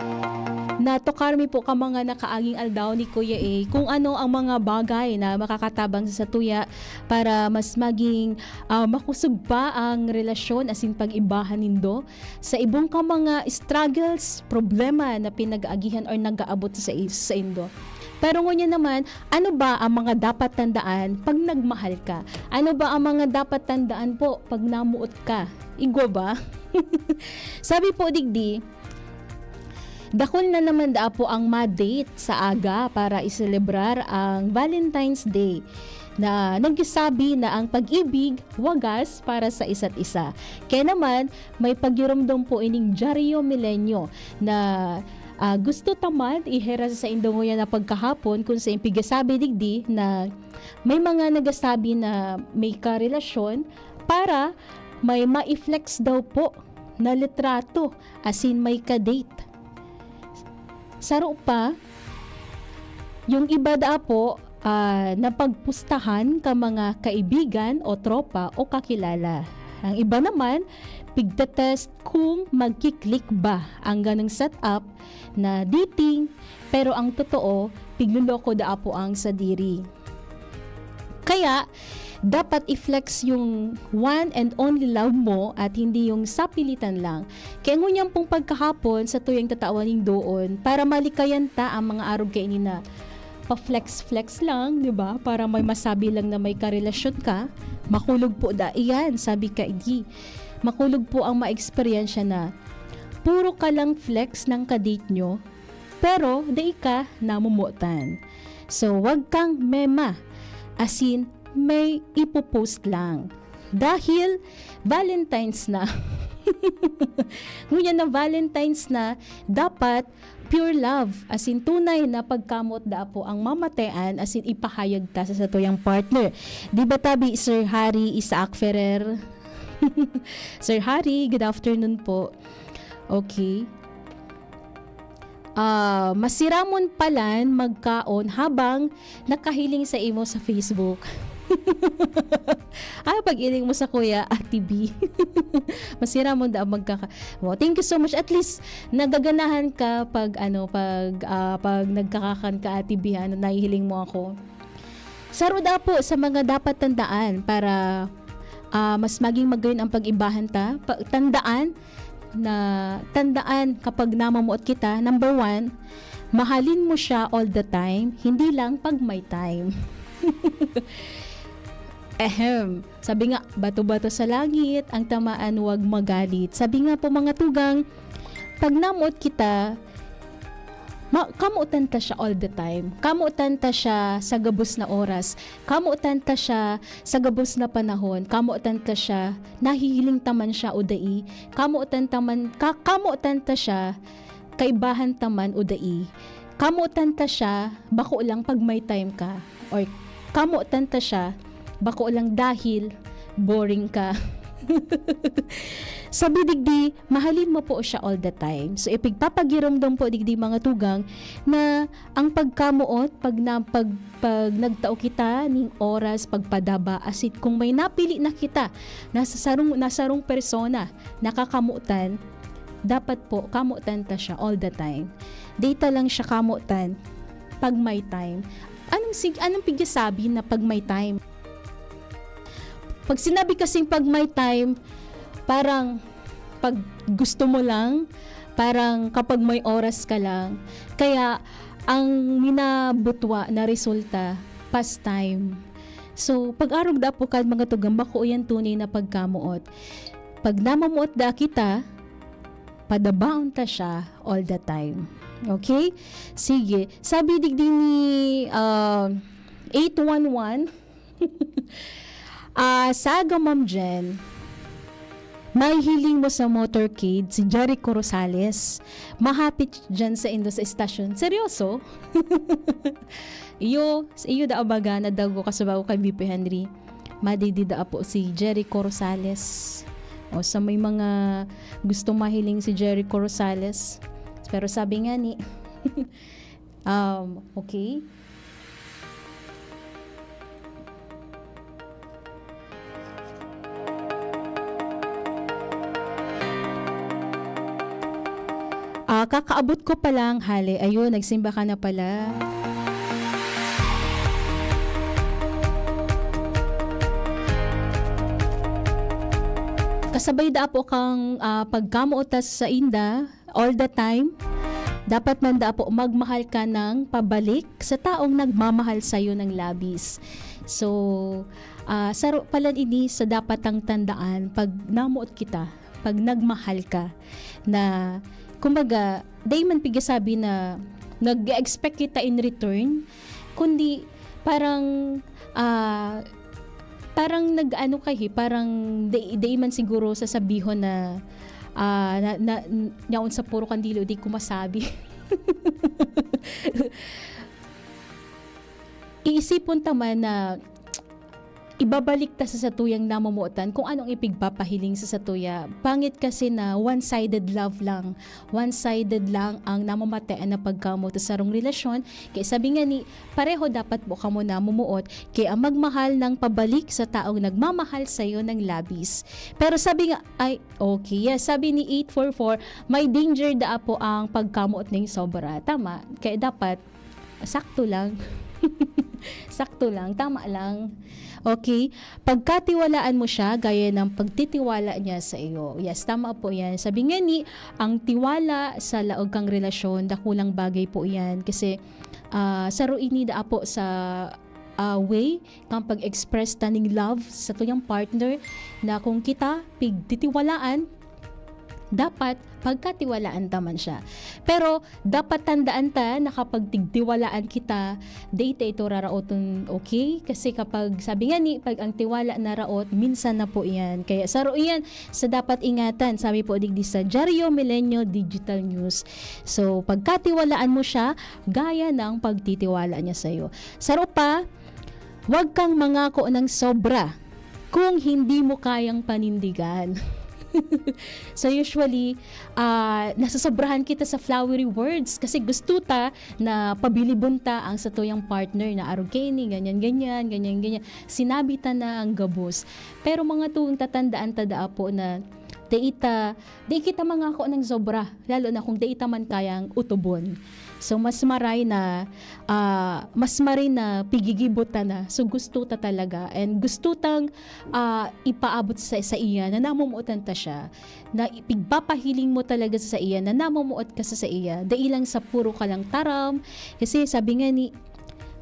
na tokarmi po ka mga nakaaging aldaw ni Kuya A kung ano ang mga bagay na makakatabang sa tuya para mas maging makusog pa ang relasyon asin pag-ibahan nindo sa ibong ka mga struggles, problema na pinag-aagihan or nag-aabot sa indo. Pero ngunyan naman, ano ba ang mga dapat tandaan pag nagmahal ka? Ano ba ang mga dapat tandaan po pag namuot ka? Igwa ba? Sabi po digdi, dakol na naman po ang ma-date sa aga para iselebrar ang Valentine's Day na nagsasabi na ang pag-ibig wagas para sa isa't isa. Kaya naman, may pagyurumdom po ining Dario Milenio na gusto tamad ihera sa indongoya na pagkahapon kung sa impigasabi digdi na may mga nagasabi na may karelasyon para may ma-flex daw po na litrato asin may ka-date. Saro pa, yung iba da po na pagpustahan ka mga kaibigan o tropa o kakilala. Ang iba naman, pigtetest kung magkiklik ba ang ganang setup na dating, pero ang totoo, pigluloko da po ang sadiri. Kaya, dapat i-flex yung one and only love mo at hindi yung sapilitan lang. Kaya ngunyan pong pagkahapon sa tuyang tatawaning doon para malikayan ta ang mga arog kay na pa-flex-flex lang, di ba? Para may masabi lang na may karelasyon ka. Makulog po da iyan, sabi ka hindi. Makulog po ang ma-experience na puro ka lang flex ng kadate nyo, pero di ka namumutan. So, wag kang mema. Asin, may ipopost lang. Dahil Valentine's na. Ngunyan na Valentine's na, dapat pure love, as in tunay na pagkamot da po ang mamatean, as in ipahayag ta sa tuyang partner. Di ba tabi, Sir Harry Isaac Ferrer? Sir Harry, good afternoon po. Okay. Masiramon palan magkaon habang nakahiling sa imo sa Facebook. Pag-iling mo sa kuya Ate B. Masira mo da thank you so much. At least nagaganahan ka pag nagkakakan ka Ate B, nahihiling mo ako. Saruda po sa mga dapat tandaan para mas maging magayon ang pag-ibahan ta. Tandaan kapag namamuot kita, number 1, mahalin mo siya all the time, hindi lang pag may time. Sabi nga, bato-bato sa langit, ang tamaan wag magalit. Sabi nga po mga tugang, pag namuot kita, kamuutan ta siya all the time. Kamuutan ta siya sa gabos na oras. Kamuutan ta siya sa gabos na panahon. Kamuutan ta siya, nahihiling taman siya udai. Kamuutan ta siya, kaibahan taman udai. Kamuutan ta siya, bako lang pag may time ka. Or kamuutan ta siya, bako lang dahil boring ka. Sabi digdi, mahalin mo po siya all the time. So ipigpapagiramdam po digdi mga tugang na ang pagkamuot pag nagtao kita ning oras pagpadaba asit kung may napili na kita nasa sarong persona nakakamutan, dapat po kamutan ta siya all the time. Data lang siya kamutan pag may time. Anong pigsasabi na pag may time? Pag sinabi kasing pag may time, parang pag gusto mo lang, parang kapag may oras ka lang. Kaya ang minabutwa na resulta, pastime. So pag-arog da po kad mga tugang bako yan tunay na pagkamuot. Pag namamuot da kita, padabaon ta siya all the time. Okay? Sige. Sabi digdi ni 811 Saga Ma'am Jen, may hiling mo sa motorcade si Jericho Rosales. Mahapit dyan sa Indo sa estasyon. Seryoso? iyo da abaga na dago kasabaw kay BP Henry. Madidi da po si Jericho Rosales. O sa may mga gustong mahiling si Jericho Rosales. Pero sabi nga ni, okay. Kakaabot ko pa lang, Hale. Ayun, nagsimba ka na pala. Kasabay da po kang pagkamuotas sa inda all the time. Dapat man da po magmahal ka ng pabalik sa taong nagmamahal sa iyo ng labis. So, saro pala ini sa dapat ang tandaan pag namuot kita, pag nagmahal ka, na kumbaga, day man pigasabi na nag-expect kita in return, kundi parang nag-ano kayo, parang day man siguro sasabihin na yaon sa puro kandilo, di ko masabi. Iisipon taman na ibabalik ta sa satuyang namumuotan kung anong ipigpapahiling sa satuya. Pangit kasi na one-sided love lang. One-sided lang ang namamatean na pagkamot sa sarong relasyon. Kaya sabi nga ni, pareho dapat po kamo namumuot kaya magmahal ng pabalik sa taong nagmamahal sa iyo ng labis. Pero sabi nga, ay okay, yes, sabi ni 844, may danger da po ang pagkamot ng sobra. Tama, kaya dapat sakto lang. Sakto lang, tama lang. Okay? Pagkatiwalaan mo siya, gaya ng pagtitiwala niya sa iyo. Yes, tama po yan. Sabi nga ni, ang tiwala sa laog kang relasyon, dakulang bagay po yan. Kasi saro ini da po sa way kang pag-express taning love sa tuyang partner na kung kita pigtitiwalaan, dapat pagkatiwalaan taman siya. Pero dapat tandaan ta na kapag tigtiwalaan kita, date ito raraoton okay? Kasi kapag sabi nga ni, pag ang tiwala na raot, minsan na po yan. Kaya saro yan sa dapat ingatan. Sabi po digdi sa Diario Milenio Digital News. So pagkatiwalaan mo siya, gaya ng pagtitiwala niya sa iyo. Saro pa, huwag kang mangako ng sobra kung hindi mo kayang panindigan. So usually, nasasobrahan kita sa flowery words kasi gusto ta na pabilibon ta ang satuyang partner na arugeni, ganyan. Sinabi ta na ang gabos. Pero mga tuwing tatandaan ta da po na di kita mangako ng sobra, lalo na kung di ita man kayang utubon. So mas maray na pigigibutan na. So gusto ta talaga and gusto tang ipaabot sa iya na namumuotan ta siya, na ipigpapahiling mo talaga sa iya na namumuot ka sa iya. Dai lang sa puro ka lang taram. Kasi sabi nga ni,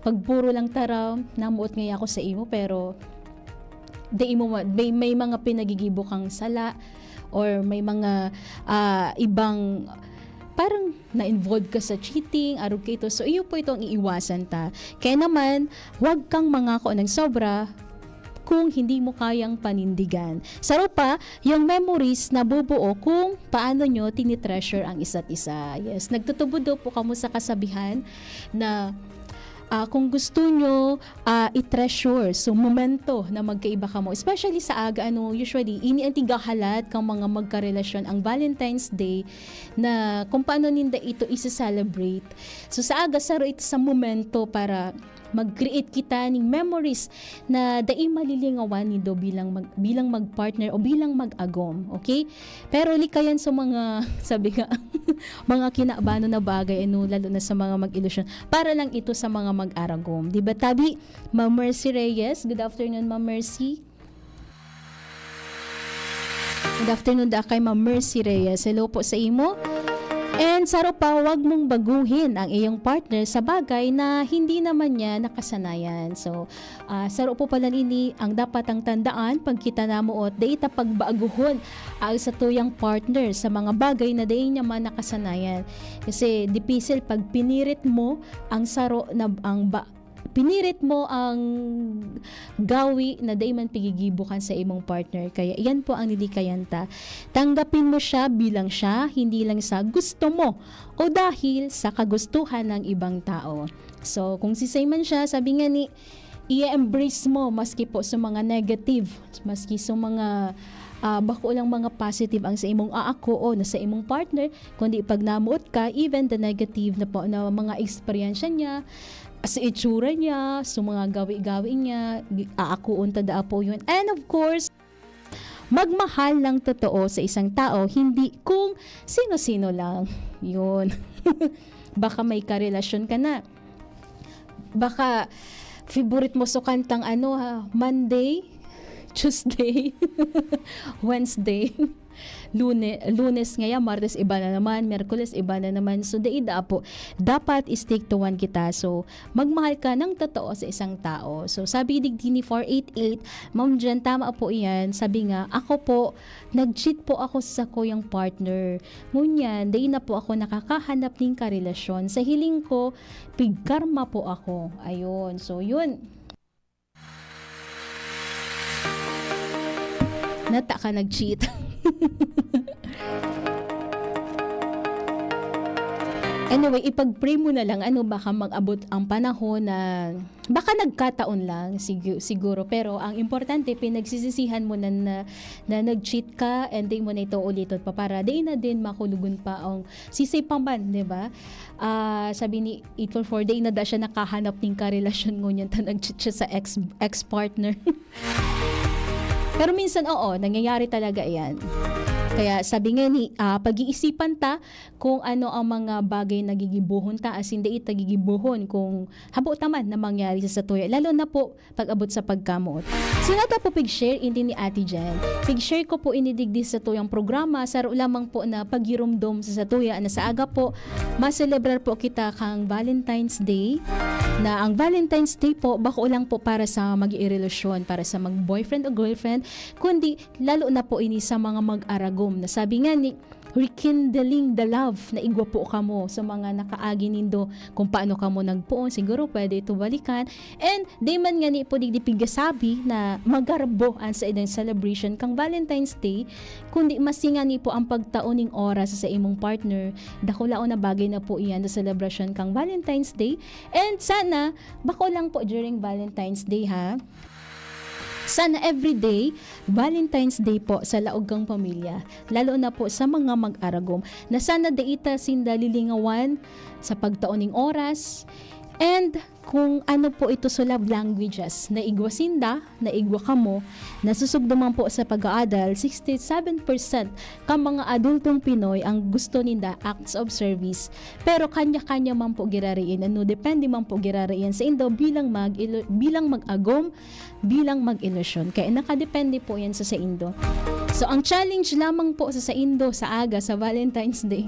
pag puro lang taram, namuot nga ako sa imo pero dai mo may mga pinagigibo kang sala or may mga ibang parang na-involved ka sa cheating, arog ka ito. So, iyo po itong iiwasan ta. Kaya naman, huwag kang mangako ng sobra kung hindi mo kayang panindigan. Saro pa, yung memories na bubuo kung paano nyo tinitreasure ang isa't isa. Yes, nagtutubudo po kamo sa kasabihan na kung gusto nyo i-treasure, so momento na magkaiba ka mo, especially sa aga, usually iniantigahalat kang mga magkarelasyon ang Valentine's Day na kung paano ninda ito isa-celebrate. So sa aga, saro ito sa momento para mag-create kita ng memories na dai malilingawan nido bilang mag-partner o bilang mag-agom, okay? Pero likayan sa mga sabi nga mga kinabano na bagay lalo na sa mga mag-ilusyon para lang ito sa mga mag-aragom, di ba tabi? Ma'am Mercy Reyes, good afternoon Ma'am Mercy. Good afternoon da kay Ma'am Mercy Reyes. Hello po sa imo. And saro pa, wag mong baguhin ang iyong partner sa bagay na hindi naman niya nakasanayan. So, saro po pala ini ang dapat ang tandaan pag kita namuot, dahil pagbaguhon ang sa tuyang partner sa mga bagay na dahil niya man nakasanayan. Kasi dipisil pag pinirit mo ang saro na pinirit mo ang gawi na dahil man pigigibukan sa imong partner. Kaya iyan po ang nilikayan ta. Tanggapin mo siya bilang siya, hindi lang sa gusto mo o dahil sa kagustuhan ng ibang tao. So, kung sisay man siya, sabi nga ni, i-embrace mo maski po sa mga negative, maski sa mga bako lang mga positive ang sa imong aako o na sa imong partner, kundi pag namuot ka, even the negative na po na mga eksperyensya niya, sa itsura niya, sa mga gawi-gawi niya, aakuon tada po yun. And of course, magmahal ng totoo sa isang tao, hindi kung sino-sino lang. Yun. Baka may karelasyon ka na. Baka favorite mo so kantang Monday, Tuesday, Wednesday, Lunes ngayon, Martes iba na naman, Miyerkules iba na naman. So po, dapat stick to one kita. So magmahal ka ng totoo sa isang tao. So sabi Digdini 488, Ma'am Jen, tama po iyan. Sabi nga, ako po, nag-cheat po ako sa kuyang partner. Ngunyan, day na po ako nakakahanap ng karelasyon. Sa hiling ko, pigkarma po ako. Ayun. So yun. Nata ka nag-cheat. Anyway, ipag-pray mo na lang, baka mag-abot ang panahon na baka nagkataon lang siguro, pero ang importante pinagsisisihan mo na nag-cheat ka and day mo na ito ulitot pa para day na din makulugon pa ang sisipamban, di ba? Sabi ni 844, day na da siya nakahanap ng karelasyon ngunyan ta nag-cheat siya sa ex-partner. Pero minsan, nangyayari talaga yan. Kaya sabi nga ni, pag-iisipan ta kung ano ang mga bagay na gigibuhon ta, as hindi ita gigibuhon kung habo taman na mangyari sa satuya. Lalo na po pag-abot sa pagkamot. So nata po pig-share hindi ni Ate Jen. Pig-share ko po inidigdi sa tuyang programa, saro lamang po na paghirumdom sa satuya na sa aga po, maselebrar po kita kang Valentine's Day. Na ang Valentine's Day po, bako lang po para sa mag-irelasyon, para sa mag-boyfriend o girlfriend, kundi lalo na po ini sa mga mag-aragom. Na sabi nga ni, rekindling the love na igwa po kamo sa mga nakaagi nindo kung paano kamo nagpuon, siguro pwede ito balikan. And di man nga ni po digdipigasabi na magarboan sa idang celebration kang Valentine's Day, kundi masinga ni po ang pagtaoning oras sa imong partner. Dakulaon na bagay na po iyan sa celebration kang Valentine's Day. And sana, bako lang po during Valentine's Day ha. Sana everyday, Valentine's Day po sa laog kang pamilya, lalo na po sa mga mag-aragom, na sana daita sinda lilingawan sa pagtaoning oras, and kung ano po ito sa love languages, na igwa sinda, na igwa kamo, nasusugduman po sa pag-aadal, 67% ka mga adultong Pinoy ang gusto ninda acts of service, pero kanya-kanya man po girariin, depende man po girariin sa indo bilang mag-agom, bilang mag-ilusyon. Kaya nakadepende po yan sa indo. So ang challenge lamang po sa indo sa aga sa Valentine's Day,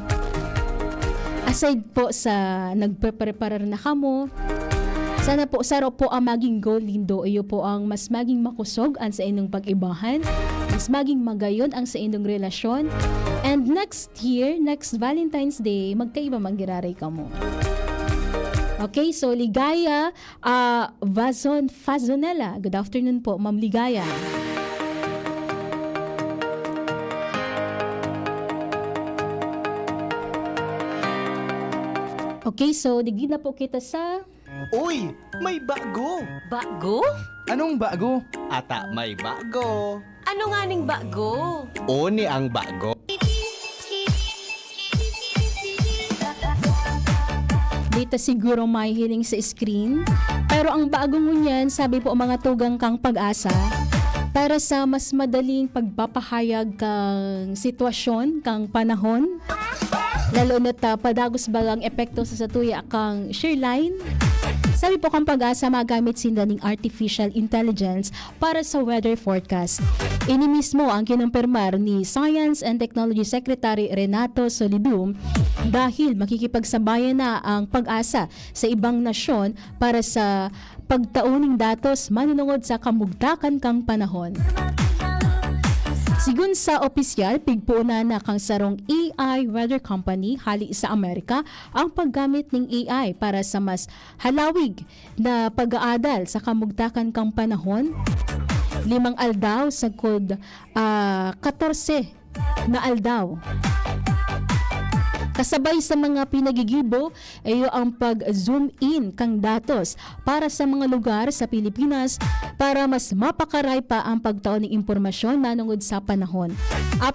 aside po sa nagpe-preparar na kamo, sana po saro po ang maging goal lindo, iyo po ang mas maging makusog ang sa inyong pag-ibahan, mas maging magayon ang sa inyong relasyon, and next year, next Valentine's Day, magkaiba manggiraray ka mo. Okay, so Ligaya Fazonella. Good afternoon po, Ma'am Ligaya. Okay, so digid na po kita sa... Uy, may bago! Bago? Anong bago? Ata may bago. Ano nga ning bago? Oni ang bago. Dito siguro may hiling sa screen. Pero ang bago mo niyan, sabi po mga tugang kang pag-asa, para sa mas madaling pagpapahayag kang sitwasyon, kang panahon, lalo na't padagos bagang epekto sa satuya kang share line. Sabi po kang pag-asa, magamit sila ng artificial intelligence para sa weather forecast. Ini mismo ang kinumpirmar ni Science and Technology Secretary Renato Solidum dahil makikipagsabayan na ang pag-asa sa ibang nasyon para sa pagtauning datos manunungod sa kamugtakan kang panahon. Sigun sa opisyal, pigpuna na kang sarong AI Weather Company hali sa Amerika ang paggamit ng AI para sa mas halawig na pag-aadal sa kamugtakan kang panahon. 5 aldaw sa kod 14 na aldaw. Kasabay sa mga pinagigibo ay ang pag-zoom in kang datos para sa mga lugar sa Pilipinas para mas mapakaray pa ang pagtaon ng impormasyon manungod sa panahon.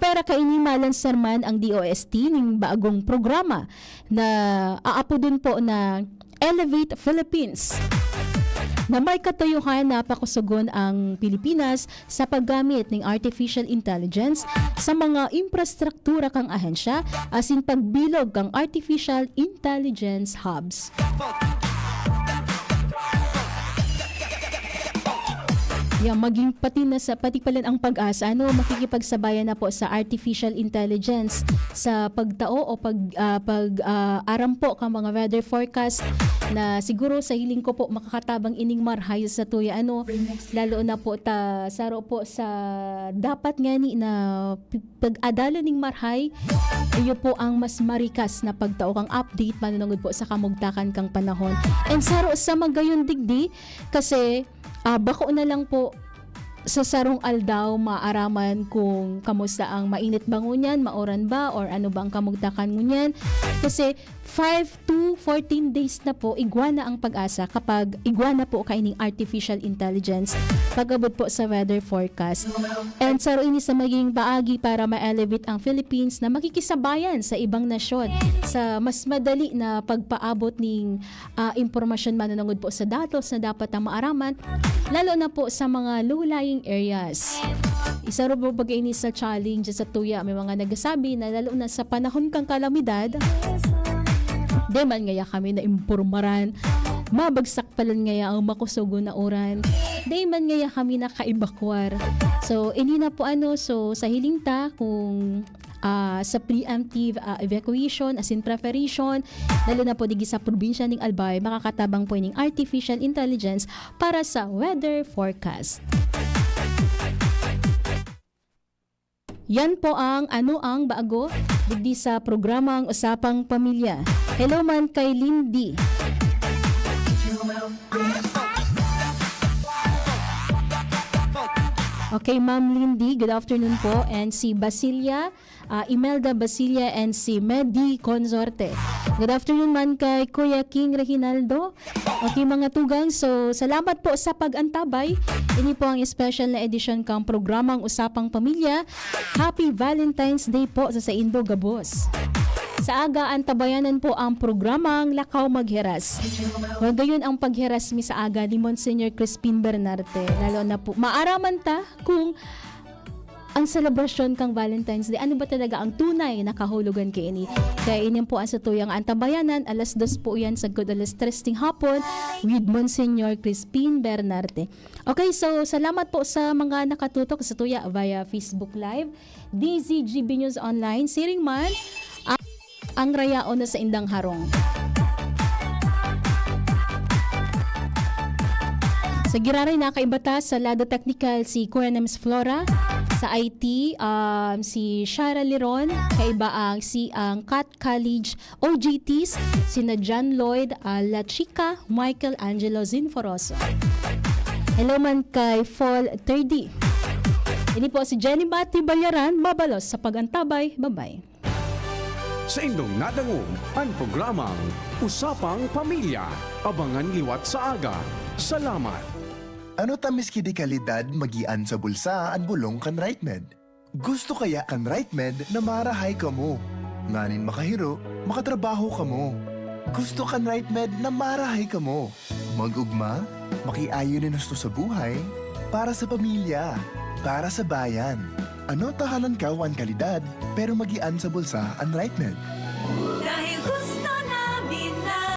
Pero kaini malansar man ang DOST ng bagong programa na aapo dun po na Elevate Philippines, na may katayuhan na pakusugon ang Pilipinas sa paggamit ng artificial intelligence sa mga infrastruktura kang ahensya asin pagbilog kang artificial intelligence hubs. Maging pati pala ang pag-asa makikipagsabayan na po sa artificial intelligence sa pagtao o pag-aram po kang mga weather forecast na siguro sa hiling ko po makakatabang ining marhay sa tuya lalo na po saro po sa dapat nga ni na pag-adala ning marhay iyo po ang mas marikas na pagtao kang update manunungod po sa kamugtakan kang panahon. And saro sa magayon digdi kasi bako na lang po sa sarong aldaw maaraman kung kamusta ang mainit ba ngunyan, maoran ba, or ano ba ang kamugtakan ngunyan. Kasi 5 to 14 days na po iguana ang pag-asa kapag iguana po kaining artificial intelligence pagabot po sa weather forecast. And saro ini sa maging paagi para ma-elevate ang Philippines na makikisabayan sa ibang nasyon sa mas madali na pagpaabot ng impormasyon manunungod po sa datos na dapat ang maaraman lalo na po sa mga low-lying areas. Isa ro po pag-ini sa challenge sa tuya, may mga nagsasabi na lalo na sa panahon kang kalamidad, di man ngaya kami na impormaran, mabagsak palan ngaya ang makusugo na oran, di man ngaya kami na kaibakwar. So, ini na po so sa hiling ta kung sa preemptive evacuation as in preparation lalo na po digi sa probinsya ng Albay makakatabang po ng artificial intelligence para sa weather forecast. Yan po ang ang bago digdi sa programang Usapang Pamilya. Hello man kay Lindy. Okay, Ma'am Lindy, good afternoon po. And si Basilia, Imelda Basilia and si Medi Consorte. Good afternoon man kay Kuya King Reginaldo. Okay mga tugang, so salamat po sa pag-antabay. Ini po ang special na edition kang programang Usapang Pamilya. Happy Valentine's Day po sa Indo Gabos. Sa aga, antabayanan po ang programang Lakaw Maghiras. Gayon ang paghiras mi sa aga ni Monsignor Crispin Bernarte. Lalo na po, maaraman ta kung ang selebrasyon kang Valentine's Day, ano ba talaga ang tunay na kahulugan kay ini. Kaya ini po ang sa tuyang antabayanan, 2:00 po yan sa good 3:00 ting hapon with Monsignor Crispin Bernarte. Okay, so salamat po sa mga nakatutok sa tuya via Facebook Live, DZGB News Online, siring man, ang rayaon na sa Indang Harong. Sa giraray nakaibata sa Lado Technical si Kuya Nems Flora, sa IT si Shara Liron, kaiba ang ang Cat College OGTs sina John Lloyd La Chica, Michael Angelo Zinforoso. Hello man kay Fall 3D. Ini po si Jenny Mati Bayaran, mabalos sa pagantabay. Bye-bye. Sa indong nadangog ang programang Usapang Pamilya. Abangan liwat sa aga. Salamat. Ano tamis kidi kalidad magian sa bulsa an bulong kan RightMed? Gusto kaya kan RightMed na marahay ka mo? Nganin makahiro, makatrabaho ka mo. Gusto kan RightMed na marahay ka mo? Magugma, makiayo ni nasto sa buhay, para sa pamilya, para sa bayan. Ano tahanan ka ang kalidad, pero magian sa bulsa ang RightMed? Dahil gusto